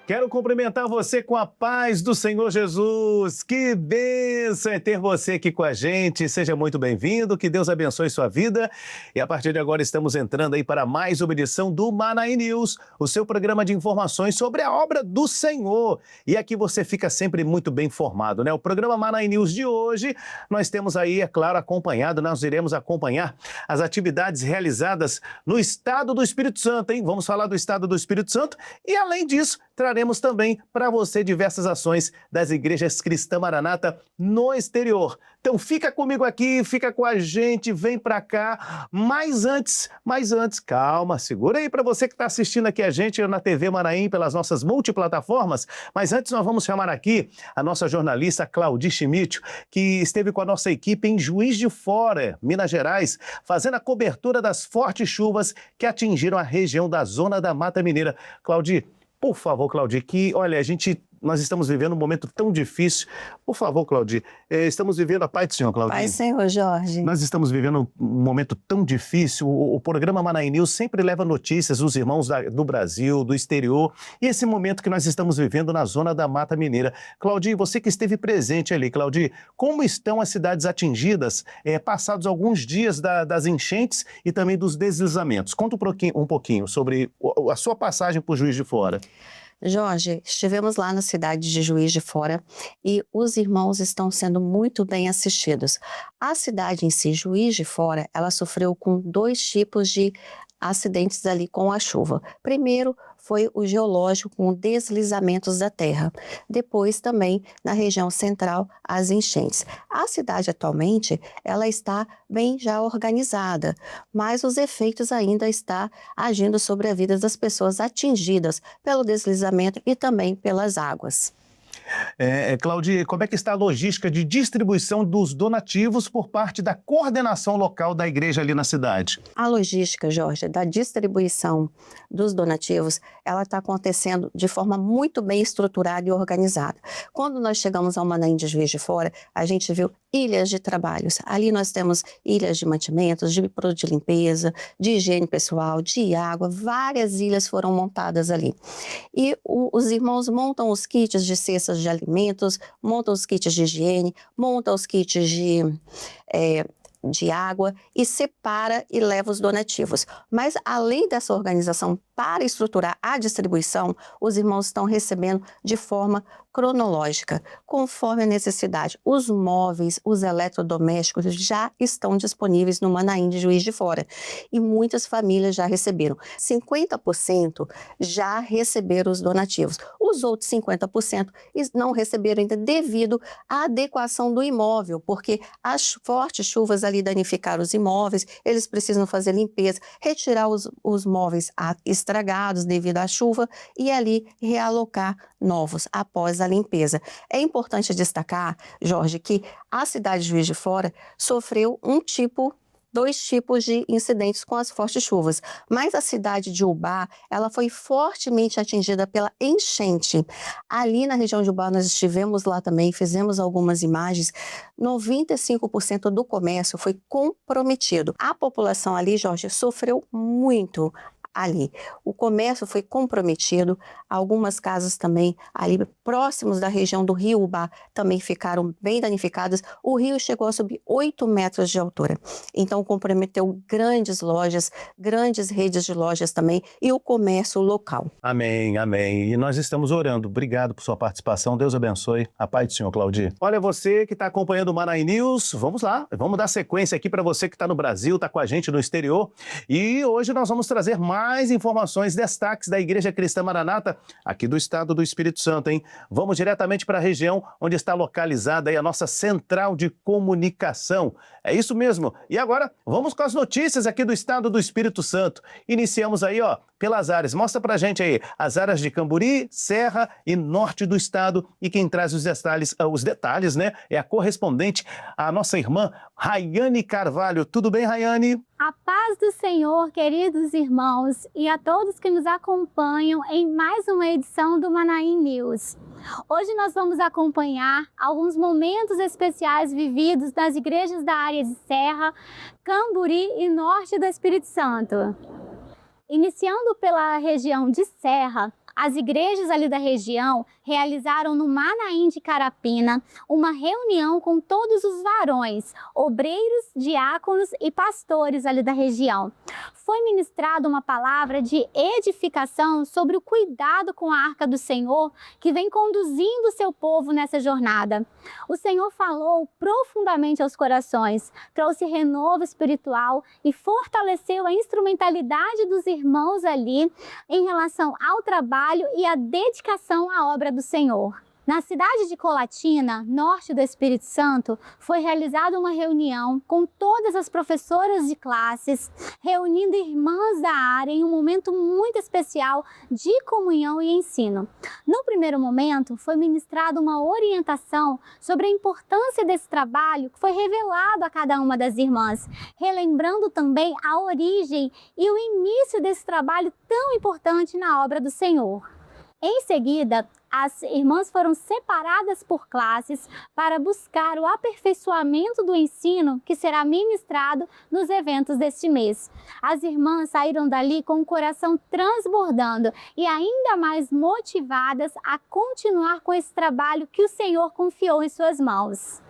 Quero cumprimentar você com a paz do Senhor Jesus. Que bênção é ter você aqui com a gente. Seja muito bem-vindo, que Deus abençoe sua vida. E a partir de agora estamos entrando aí para mais uma edição do Manaim News, o seu programa de informações sobre a obra do Senhor. E aqui você fica sempre muito bem informado, né? O programa Manaim News de hoje, nós temos aí, é claro, acompanhado, nós iremos acompanhar as atividades realizadas no estado do Espírito Santo, hein? Vamos falar do estado do Espírito Santo e, além disso, traremos também para você diversas ações das igrejas Cristã Maranata no exterior. Então fica comigo aqui, fica com a gente, vem para cá. Mas antes, calma, segura aí para você que está assistindo aqui a gente na TV Manaim pelas nossas multiplataformas. Mas antes nós vamos chamar aqui a nossa jornalista Claudi Schmidt, que esteve com a nossa equipe em Juiz de Fora, Minas Gerais, fazendo a cobertura das fortes chuvas que atingiram a região da Zona da Mata Mineira. Claudi, por favor, Claudi, que, olha, nós estamos vivendo um momento tão difícil. Por favor, Claudi, estamos vivendo a paz do Senhor, Claudi. Paz do Senhor, Jorge. Nós estamos vivendo um momento tão difícil. O programa Manaim News sempre leva notícias dos irmãos do Brasil, do exterior. E esse momento que nós estamos vivendo na Zona da Mata Mineira. Claudi, você que esteve presente ali, Claudi, como estão as cidades atingidas, passados alguns dias das enchentes e também dos deslizamentos? Conta um pouquinho sobre a sua passagem por Juiz de Fora. Jorge, estivemos lá na cidade de Juiz de Fora e os irmãos estão sendo muito bem assistidos. A cidade em si, Juiz de Fora, ela sofreu com 2 tipos de acidentes ali com a chuva. Primeiro foi o geológico com deslizamentos da terra. Depois também na região central as enchentes. A cidade atualmente ela está bem já organizada, mas os efeitos ainda estão agindo sobre a vida das pessoas atingidas pelo deslizamento e também pelas águas. Claudi, como é que está a logística de distribuição dos donativos por parte da coordenação local da igreja ali na cidade? A logística, Jorge, da distribuição dos donativos, ela está acontecendo de forma muito bem estruturada e organizada. Quando nós chegamos ao Manaim de Juiz de Fora, a gente viu ilhas de trabalhos. Ali nós temos ilhas de mantimentos, de produto de limpeza, de higiene pessoal, de água, várias ilhas foram montadas ali. E os irmãos montam os kits de cestas de alimentos, montam os kits de higiene, montam os kits de água e separa e leva os donativos. Mas além dessa organização para estruturar a distribuição, os irmãos estão recebendo de forma cronológica, conforme a necessidade. Os móveis, os eletrodomésticos já estão disponíveis no Manaim de Juiz de Fora e muitas famílias já receberam. 50% já receberam os donativos. Os outros 50% não receberam ainda devido à adequação do imóvel, porque as fortes chuvas ali danificaram os imóveis, eles precisam fazer limpeza, retirar os móveis estragados devido à chuva e ali realocar novos após a limpeza. É importante destacar, Jorge, que a cidade de Juiz de Fora sofreu 2 tipos de incidentes com as fortes chuvas, mas a cidade de Ubá, ela foi fortemente atingida pela enchente. Ali na região de Ubá, nós estivemos lá também, fizemos algumas imagens, 95% do comércio foi comprometido. A população ali, Jorge, sofreu muito ali. O comércio foi comprometido, algumas casas também ali próximos da região do rio Ubá também ficaram bem danificadas. O rio chegou a subir 8 metros de altura, então comprometeu grandes lojas, grandes redes de lojas também e o comércio local. Amém, amém. E nós estamos orando. Obrigado por sua participação. Deus abençoe. A paz do Senhor, Claudi. Olha, você que está acompanhando o Manaim News, vamos lá. Vamos dar sequência aqui para você que está no Brasil, está com a gente no exterior. E hoje nós vamos trazer mais informações, destaques da Igreja Cristã Maranata, aqui do estado do Espírito Santo, hein? Vamos diretamente para a região onde está localizada aí a nossa central de comunicação. É isso mesmo. E agora, vamos com as notícias aqui do estado do Espírito Santo. Iniciamos aí, pelas áreas. Mostra pra gente aí as áreas de Camburi, Serra e Norte do estado. E quem traz os detalhes, né, é a correspondente, a nossa irmã Rayane Carvalho. Tudo bem, Rayane? A paz do Senhor, queridos irmãos, e a todos que nos acompanham em mais uma edição do Manaim News. Hoje nós vamos acompanhar alguns momentos especiais vividos nas igrejas da área de Serra, Camburi e Norte do Espírito Santo. Iniciando pela região de Serra, As igrejas ali da região realizaram no Manaim de Carapina uma reunião com todos os varões, obreiros, diáconos e pastores ali da região. Foi ministrada uma palavra de edificação sobre o cuidado com a arca do Senhor que vem conduzindo o seu povo nessa jornada. O Senhor falou profundamente aos corações, trouxe renovo espiritual e fortaleceu a instrumentalidade dos irmãos ali em relação ao trabalho e a dedicação à obra do Senhor. Na cidade de Colatina, norte do Espírito Santo, foi realizada uma reunião com todas as professoras de classes, reunindo irmãs da área em um momento muito especial de comunhão e ensino. No primeiro momento, foi ministrada uma orientação sobre a importância desse trabalho que foi revelado a cada uma das irmãs, relembrando também a origem e o início desse trabalho tão importante na obra do Senhor. Em seguida, as irmãs foram separadas por classes para buscar o aperfeiçoamento do ensino que será ministrado nos eventos deste mês. As irmãs saíram dali com o coração transbordando e ainda mais motivadas a continuar com esse trabalho que o Senhor confiou em suas mãos.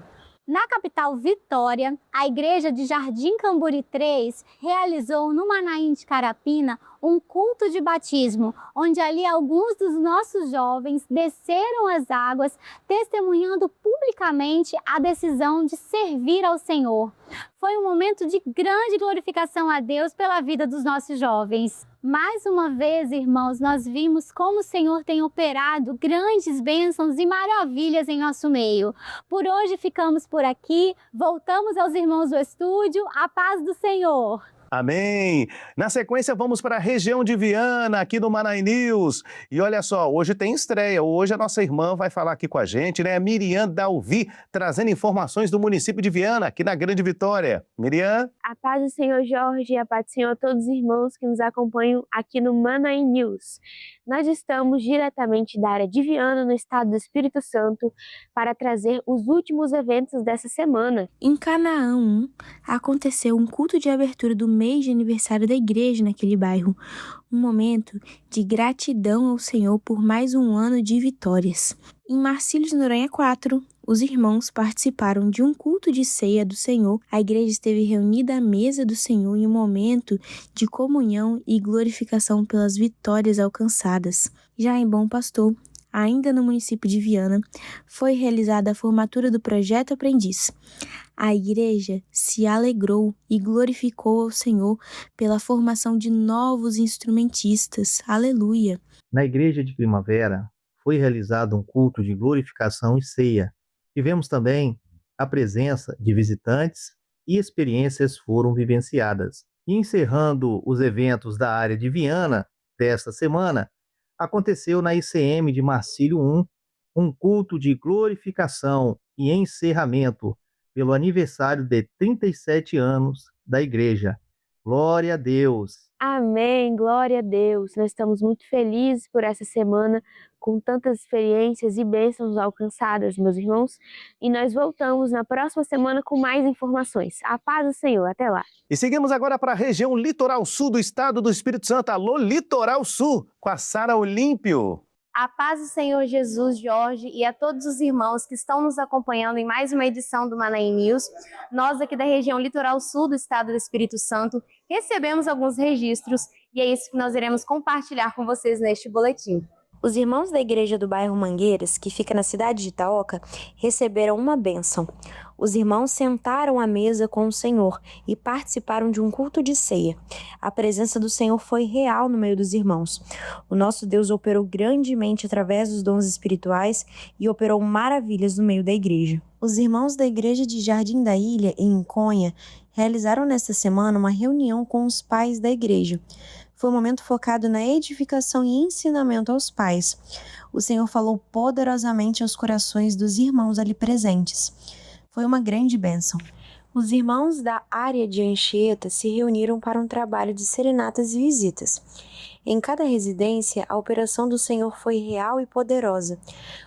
Na capital Vitória, a igreja de Jardim Camburi 3 realizou no Manaim de Carapina um culto de batismo, onde ali alguns dos nossos jovens desceram as águas, testemunhando publicamente a decisão de servir ao Senhor. Foi um momento de grande glorificação a Deus pela vida dos nossos jovens. Mais uma vez, irmãos, nós vimos como o Senhor tem operado grandes bênçãos e maravilhas em nosso meio. Por hoje ficamos por aqui, voltamos aos irmãos do estúdio, a paz do Senhor. Amém! Na sequência, vamos para a região de Viana, aqui no Manaim News. E olha só, hoje tem estreia. Hoje a nossa irmã vai falar aqui com a gente, né? Miriam Dalvi, trazendo informações do município de Viana, aqui na Grande Vitória. Miriam? A paz do Senhor Jorge e a paz do Senhor a todos os irmãos que nos acompanham aqui no Manaim News. Nós estamos diretamente da área de Viana, no estado do Espírito Santo, para trazer os últimos eventos dessa semana. Em Canaã 1, aconteceu um culto de abertura do mês de aniversário da igreja naquele bairro. Um momento de gratidão ao Senhor por mais um ano de vitórias. Em Marcílio de Noronha 4, os irmãos participaram de um culto de ceia do Senhor. A igreja esteve reunida à mesa do Senhor em um momento de comunhão e glorificação pelas vitórias alcançadas. Já em Bom Pastor, ainda no município de Viana, foi realizada a formatura do Projeto Aprendiz. A igreja se alegrou e glorificou ao Senhor pela formação de novos instrumentistas. Aleluia! Na igreja de Primavera, foi realizado um culto de glorificação e ceia. Tivemos também a presença de visitantes e experiências foram vivenciadas. E encerrando os eventos da área de Viana desta semana, aconteceu na ICM de Marcílio 1 um culto de glorificação e encerramento pelo aniversário de 37 anos da igreja. Glória a Deus! Amém, glória a Deus. Nós estamos muito felizes por essa semana, com tantas experiências e bênçãos alcançadas, meus irmãos. E nós voltamos na próxima semana com mais informações. A paz do Senhor, até lá. E seguimos agora para a região litoral sul do estado do Espírito Santo. Alô, Litoral Sul, com a Sara Olímpio. A paz do Senhor Jesus, Jorge, e a todos os irmãos que estão nos acompanhando em mais uma edição do Manaim News. Nós aqui da região litoral sul do estado do Espírito Santo recebemos alguns registros e é isso que nós iremos compartilhar com vocês neste boletim. Os irmãos da igreja do bairro Mangueiras, que fica na cidade de Itaoca, receberam uma bênção. Os irmãos sentaram à mesa com o Senhor e participaram de um culto de ceia. A presença do Senhor foi real no meio dos irmãos. O nosso Deus operou grandemente através dos dons espirituais e operou maravilhas no meio da igreja. Os irmãos da igreja de Jardim da Ilha, em Inconha, realizaram nesta semana uma reunião com os pais da igreja. Foi um momento focado na edificação e ensinamento aos pais. O Senhor falou poderosamente aos corações dos irmãos ali presentes. Foi uma grande bênção. Os irmãos da área de Anchieta se reuniram para um trabalho de serenatas e visitas. Em cada residência, a operação do Senhor foi real e poderosa.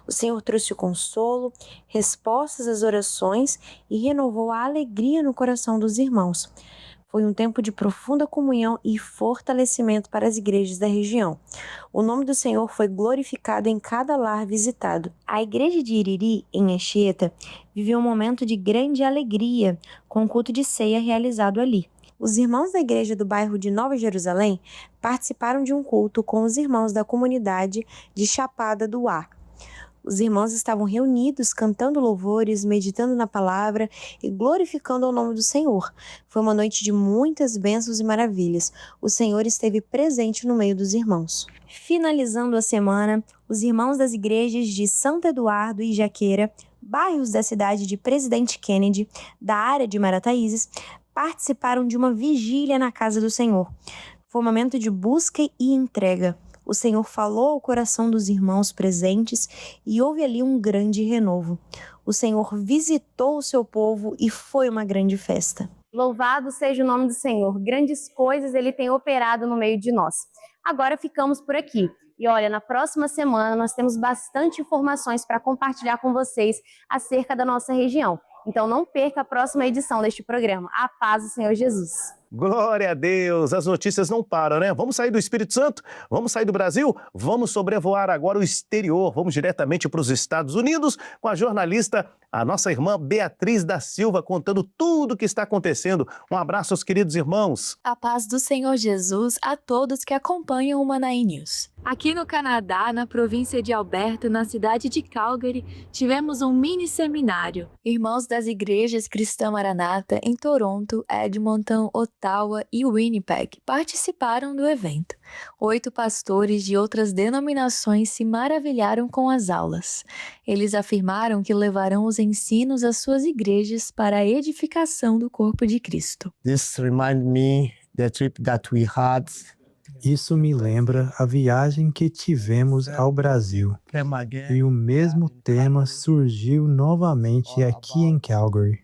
O Senhor trouxe consolo, respostas às orações e renovou a alegria no coração dos irmãos. foi um tempo de profunda comunhão e fortalecimento para as igrejas da região. O nome do Senhor foi glorificado em cada lar visitado. A igreja de Iriri, em Anchieta, viveu um momento de grande alegria com o culto de ceia realizado ali. Os irmãos da igreja do bairro de Nova Jerusalém participaram de um culto com os irmãos da comunidade de Chapada do Ar. Os irmãos estavam reunidos, cantando louvores, meditando na palavra e glorificando o nome do Senhor. Foi uma noite de muitas bênçãos e maravilhas. O Senhor esteve presente no meio dos irmãos. Finalizando a semana, os irmãos das igrejas de Santo Eduardo e Jaqueira, bairros da cidade de Presidente Kennedy, da área de Marataízes, participaram de uma vigília na casa do Senhor. Foi um momento de busca e entrega. O Senhor falou ao coração dos irmãos presentes e houve ali um grande renovo. O Senhor visitou o seu povo e foi uma grande festa. Louvado seja o nome do Senhor. Grandes coisas Ele tem operado no meio de nós. Agora ficamos por aqui. E olha, na próxima semana nós temos bastante informações para compartilhar com vocês acerca da nossa região. Então não perca a próxima edição deste programa. A paz do Senhor Jesus. Glória a Deus, as notícias não param, né? Vamos sair do Espírito Santo? Vamos sair do Brasil? Vamos sobrevoar agora o exterior. Vamos diretamente para os Estados Unidos com a jornalista, a nossa irmã Beatriz da Silva, contando tudo o que está acontecendo. Um abraço aos queridos irmãos. A paz do Senhor Jesus a todos que acompanham o Manaí News. Aqui no Canadá, na província de Alberta, na cidade de Calgary, tivemos um mini seminário. Irmãos das igrejas Cristã Maranata em Toronto, Edmonton, Ottawa e Winnipeg participaram do evento. 8 pastores de outras denominações se maravilharam com as aulas. Eles afirmaram que levarão os ensinos às suas igrejas para a edificação do corpo de Cristo. This reminds me the trip that we had. Isso me lembra a viagem que tivemos ao Brasil. E o mesmo tema surgiu novamente aqui em Calgary.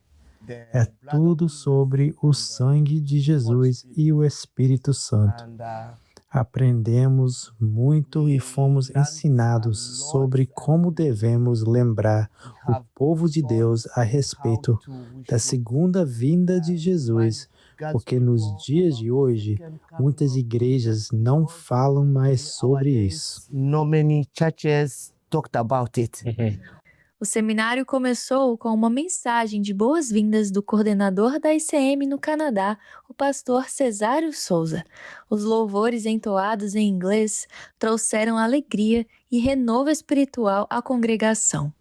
É tudo sobre o sangue de Jesus e o Espírito Santo. Aprendemos muito e fomos ensinados sobre como devemos lembrar o povo de Deus a respeito da segunda vinda de Jesus, porque nos dias de hoje, muitas igrejas não falam mais sobre isso. Not many churches talked about it. O seminário começou com uma mensagem de boas-vindas do coordenador da ICM no Canadá, o pastor Cesário Souza. Os louvores entoados em inglês trouxeram alegria e renovo espiritual à congregação.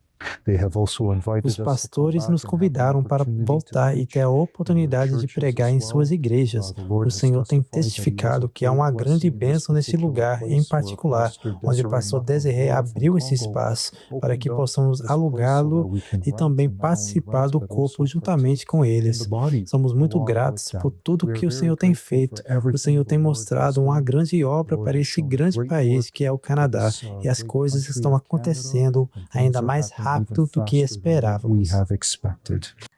Os pastores nos convidaram para voltar e ter a oportunidade de pregar em suas igrejas. O Senhor tem testificado que há uma grande bênção nesse lugar, em particular, onde o pastor Desiré abriu esse espaço para que possamos alugá-lo e também participar do corpo juntamente com eles. Somos muito gratos por tudo que o Senhor tem feito. O Senhor tem mostrado uma grande obra para esse grande país que é o Canadá, e as coisas estão acontecendo ainda mais rápido do que esperávamos.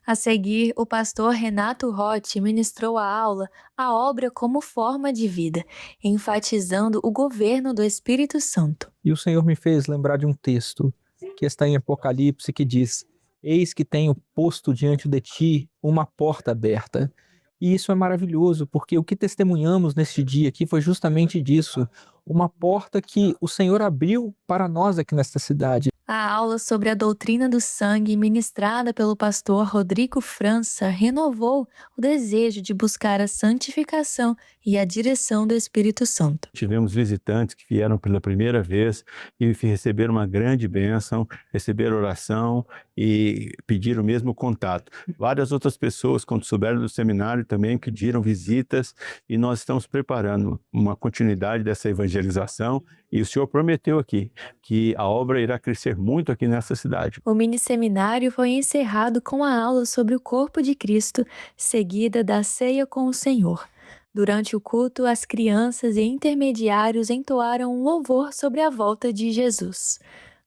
A seguir, o pastor Renato Rotti ministrou a aula A Obra como Forma de Vida, enfatizando o governo do Espírito Santo. E o Senhor me fez lembrar de um texto que está em Apocalipse que diz: Eis que tenho posto diante de ti uma porta aberta. E isso é maravilhoso, porque o que testemunhamos neste dia aqui foi justamente disso, uma porta que o Senhor abriu para nós aqui nesta cidade. A aula sobre a doutrina do sangue, ministrada pelo pastor Rodrigo França, renovou o desejo de buscar a santificação e a direção do Espírito Santo. Tivemos visitantes que vieram pela primeira vez e receberam uma grande bênção, receberam oração e pediram o mesmo contato. Várias outras pessoas, quando souberam do seminário, também pediram visitas e nós estamos preparando uma continuidade dessa evangelização. E o Senhor prometeu aqui que a obra irá crescer muito aqui nessa cidade. O mini-seminário foi encerrado com a aula sobre o corpo de Cristo, seguida da ceia com o Senhor. Durante o culto, as crianças e intermediários entoaram um louvor sobre a volta de Jesus.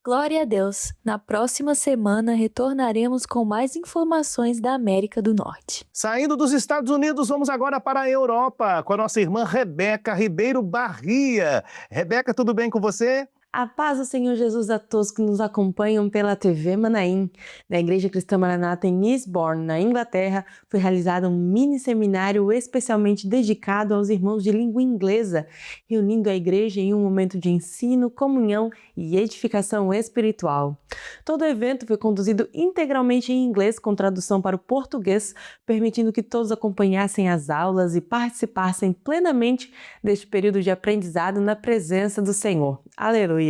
Glória a Deus! Na próxima semana retornaremos com mais informações da América do Norte. Saindo dos Estados Unidos, vamos agora para a Europa com a nossa irmã Rebeca Ribeiro Barria. Rebeca, tudo bem com você? A paz do Senhor Jesus a todos que nos acompanham pela TV Manaim. Na Igreja Cristã Maranata em Eastbourne, na Inglaterra, foi realizado um mini seminário especialmente dedicado aos irmãos de língua inglesa, reunindo a igreja em um momento de ensino, comunhão e edificação espiritual. Todo o evento foi conduzido integralmente em inglês, com tradução para o português, permitindo que todos acompanhassem as aulas e participassem plenamente deste período de aprendizado na presença do Senhor. Aleluia!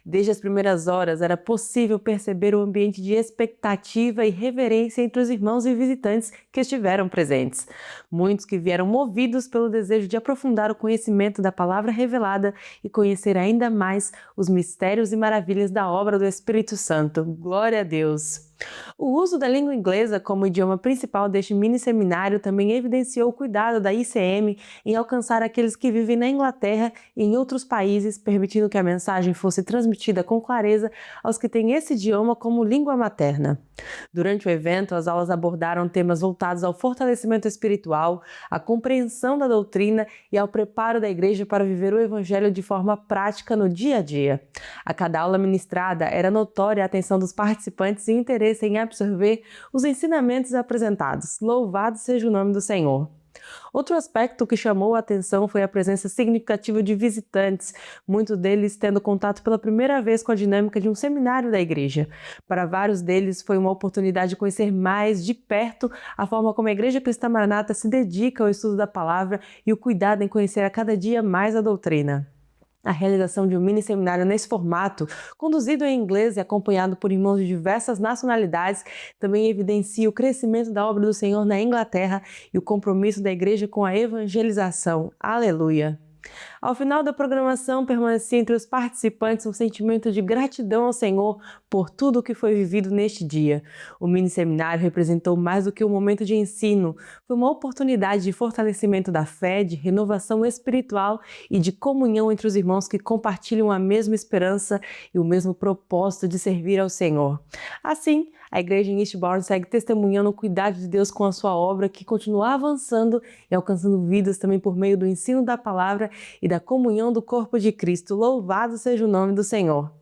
Desde as primeiras horas era possível perceber o ambiente de expectativa e reverência entre os irmãos e visitantes que estiveram presentes. Muitos que vieram movidos pelo desejo de aprofundar o conhecimento da palavra revelada e conhecer ainda mais os mistérios e maravilhas da obra do Espírito Santo. Glória a Deus! O uso da língua inglesa como idioma principal deste mini seminário também evidenciou o cuidado da ICM em alcançar aqueles que vivem na Inglaterra e em outros países, permitindo que a mensagem fosse transmitida com clareza aos que têm esse idioma como língua materna. Durante o evento, as aulas abordaram temas voltados ao fortalecimento espiritual, à compreensão da doutrina e ao preparo da igreja para viver o evangelho de forma prática no dia a dia. A cada aula ministrada era notória a atenção dos participantes e o interesse em absorver os ensinamentos apresentados. Louvado seja o nome do Senhor! Outro aspecto que chamou a atenção foi a presença significativa de visitantes, muitos deles tendo contato pela primeira vez com a dinâmica de um seminário da igreja. Para vários deles foi uma oportunidade de conhecer mais de perto a forma como a Igreja Cristã Maranata se dedica ao estudo da palavra e o cuidado em conhecer a cada dia mais a doutrina. A realização de um mini seminário nesse formato, conduzido em inglês e acompanhado por irmãos de diversas nacionalidades, também evidencia o crescimento da obra do Senhor na Inglaterra e o compromisso da igreja com a evangelização. Aleluia! Ao final da programação, permanecia entre os participantes um sentimento de gratidão ao Senhor por tudo o que foi vivido neste dia. O mini seminário representou mais do que um momento de ensino, foi uma oportunidade de fortalecimento da fé, de renovação espiritual e de comunhão entre os irmãos que compartilham a mesma esperança e o mesmo propósito de servir ao Senhor. Assim, a igreja em Eastbourne segue testemunhando o cuidado de Deus com a sua obra, que continua avançando e alcançando vidas também por meio do ensino da palavra e da comunhão do corpo de Cristo. Louvado seja o nome do Senhor!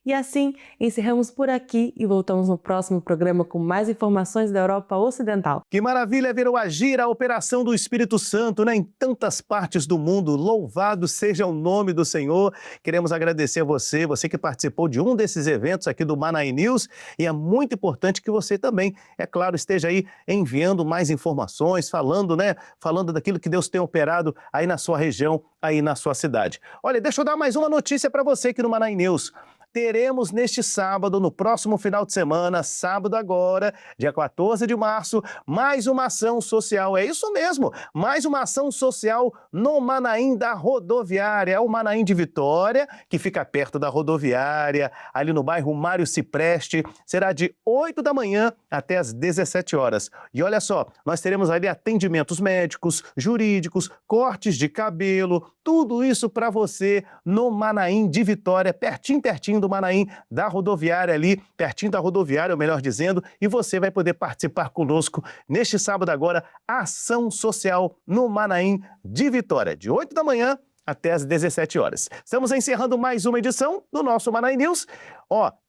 E assim, encerramos por aqui e voltamos no próximo programa com mais informações da Europa Ocidental. Que maravilha ver o agir, a operação do Espírito Santo, né, em tantas partes do mundo. Louvado seja o nome do Senhor. Queremos agradecer a você que participou de um desses eventos aqui do Manaim News, e é muito importante que você também, é claro, esteja aí enviando mais informações, falando daquilo que Deus tem operado aí na sua região, aí na sua cidade. Olha, deixa eu dar mais uma notícia para você aqui no Manaim News. Teremos neste sábado, no próximo final de semana, sábado agora, dia 14 de março, mais uma ação social. É isso mesmo, mais uma ação social no Manaim da Rodoviária. É o Manaim de Vitória, que fica perto da rodoviária, ali no bairro Mário Cipreste. Será de 8 da manhã até as 17 horas. E olha só, nós teremos ali atendimentos médicos, jurídicos, cortes de cabelo, tudo isso para você no Manaim de Vitória, pertinho do Manaim da rodoviária ali, pertinho da rodoviária, ou melhor dizendo, e você vai poder participar conosco neste sábado agora, ação social no Manaim de Vitória, de 8 da manhã até as 17 horas. Estamos encerrando mais uma edição do nosso Manaim News.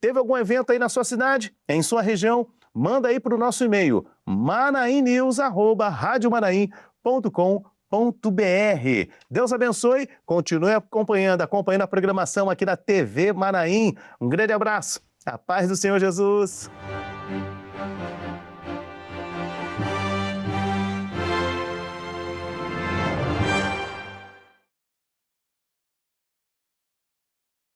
Teve algum evento aí na sua cidade, em sua região? Manda aí para o nosso e-mail, manaimnews@radiomanaim.com.br. Deus abençoe, continue acompanhando a programação aqui na TV Manaim. Um grande abraço, a paz do Senhor Jesus.